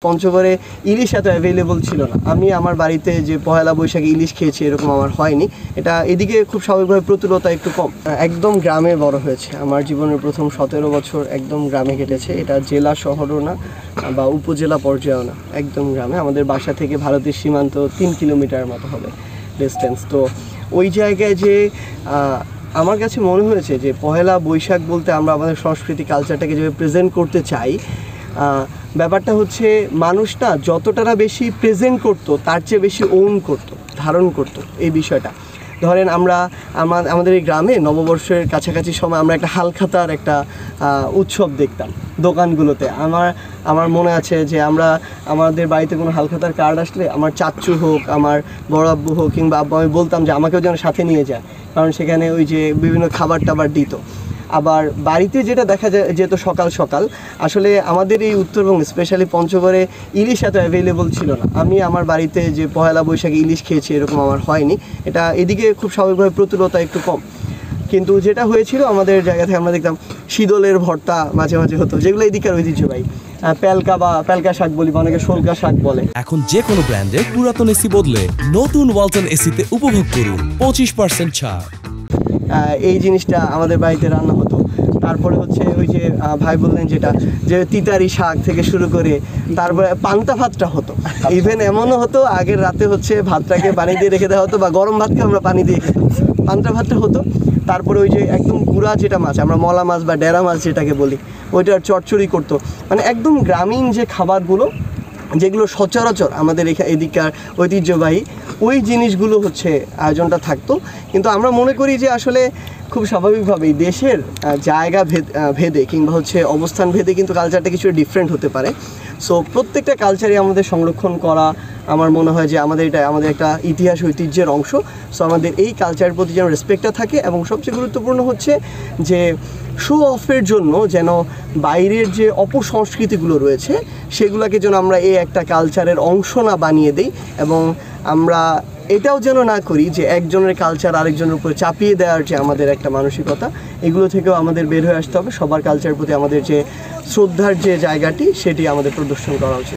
পঞ্চগড়ে ইলিশ এত অ্যাভেলেবল ছিল না। আমি আমার বাড়িতে যে পহেলা বৈশাখে ইলিশ খেয়েছি এরকম আমার হয়নি। এটা এদিকে খুব স্বাভাবিকভাবে প্রতুলতা একটু কম। একদম গ্রামে বড় হয়েছে, আমার জীবনের প্রথম 17 বছর একদম গ্রামে কেটেছে। এটা জেলা শহরও না বা উপজেলা পর্যায়েও না, একদম গ্রামে। আমাদের বাসা থেকে ভারতের সীমান্ত 3 কিলোমিটার মতো হবে ডিস্টেন্স। তো ওই জায়গায় যে আমার কাছে মনে হয়েছে যে পহেলা বৈশাখ বলতে আমরা আমাদের সংস্কৃতি কালচারটাকে যেভাবে প্রেজেন্ট করতে চাই, ব্যাপারটা হচ্ছে মানুষটা যতটা বেশি প্রেজেন্ট করতো তার চেয়ে বেশি ওন করতো, ধারণ করতো এই বিষয়টা। ধরেন আমরা আমাদের এই গ্রামে নববর্ষের কাছাকাছি সময় আমরা একটা হালখাতার একটা উৎসব দেখতাম দোকানগুলোতে। আমার মনে আছে যে আমাদের বাড়িতে কোনো হালখাতার কার্ড আসলে আমার চাচ্চু হোক, আমার বড় আব্বু হোক কিংবা আব্বু, আমি বলতাম যে আমাকেও যেন সাথে নিয়ে যায়, কারণ সেখানে ওই যে বিভিন্ন খাবার টাবার দিত। আবার বাড়িতে যেটা দেখা যায় যেত সকাল সকাল, আসলে আমাদের এই উত্তরবঙ্গে স্পেশালি পঞ্চগড়ে ইলিশ এত অ্যাভেলেবল ছিল না। আমি আমার বাড়িতে যে পহেলা বৈশাখে ইলিশ খেয়েছি এরকম আমার হয়নি। এটা এদিকে খুব স্বাভাবিকভাবে প্রতুলতা একটু কম। কিন্তু যেটা হয়েছিল আমাদের জায়গা থেকে আমরা দেখতাম শীদলের ভর্তা মাঝে মাঝে হতো, যেগুলো এদিকের ঐতিহ্যবাহী। প্যালকা বা প্যালকা শাক বলি, অনেকে শোলকা শাক বলে। এখন যে কোনো ব্র্যান্ডের পুরাতন এসি বদলে নতুন ওয়ালটন এসিতে উপভোগ করুন 25% ছাড়। এই জিনিসটা আমাদের বাড়িতে রান্না হতো। তারপরে হচ্ছে ওই যে ভাই বললেন যেটা, যে তিতারি শাক থেকে শুরু করে তারপরে পান্তা ভাতটা হতো। ইভেন এমনও হতো আগের রাতে হচ্ছে ভাতটাকে পানি দিয়ে রেখে দেওয়া হতো, বা গরম ভাতকে আমরা পানি দিয়ে খেতাম, পান্তা ভাতটা হতো। তারপরে ওই যে একদম গুঁড়া যেটা মাছ, আমরা মলা মাছ বা ডেরা মাছ যেটাকে বলি, ওইটার চচ্চড়ি করতো। মানে একদম গ্রামীণ যে খাবারগুলো, যেগুলো সচরাচর আমাদের এদিককার ঐতিহ্যবাহী, ওই জিনিসগুলো হচ্ছে আয়োজনটা থাকতো। কিন্তু আমরা মনে করি যে আসলে খুব স্বাভাবিকভাবেই দেশের জায়গা ভেদে কিংবা হচ্ছে অবস্থান ভেদে কিন্তু কালচারটা কিছু ডিফারেন্ট হতে পারে। সো প্রত্যেকটা কালচারই আমাদের সংরক্ষণ করা, আমার মনে হয় যে আমাদের একটা ইতিহাস ঐতিহ্যের অংশ। সো আমাদের এই কালচারের প্রতি যেন রেসপেক্টটা থাকে, এবং সবচেয়ে গুরুত্বপূর্ণ হচ্ছে যে শো অফের জন্য যেন বাইরের যে অপসংস্কৃতিগুলো রয়েছে সেগুলোকে যেন আমরা এই একটা কালচারের অংশ না বানিয়ে দিই, এবং আমরা এটাও যেন না করি যে একজনের কালচার আরেকজনের উপর চাপিয়ে দেওয়ার যে আমাদের একটা মানসিকতা, এগুলো থেকেও আমাদের বের হয়ে আসতে হবে। সবার কালচারের প্রতি আমাদের যে শ্রদ্ধার যে জায়গাটি, সেটি আমাদের প্রদর্শন করা উচিত।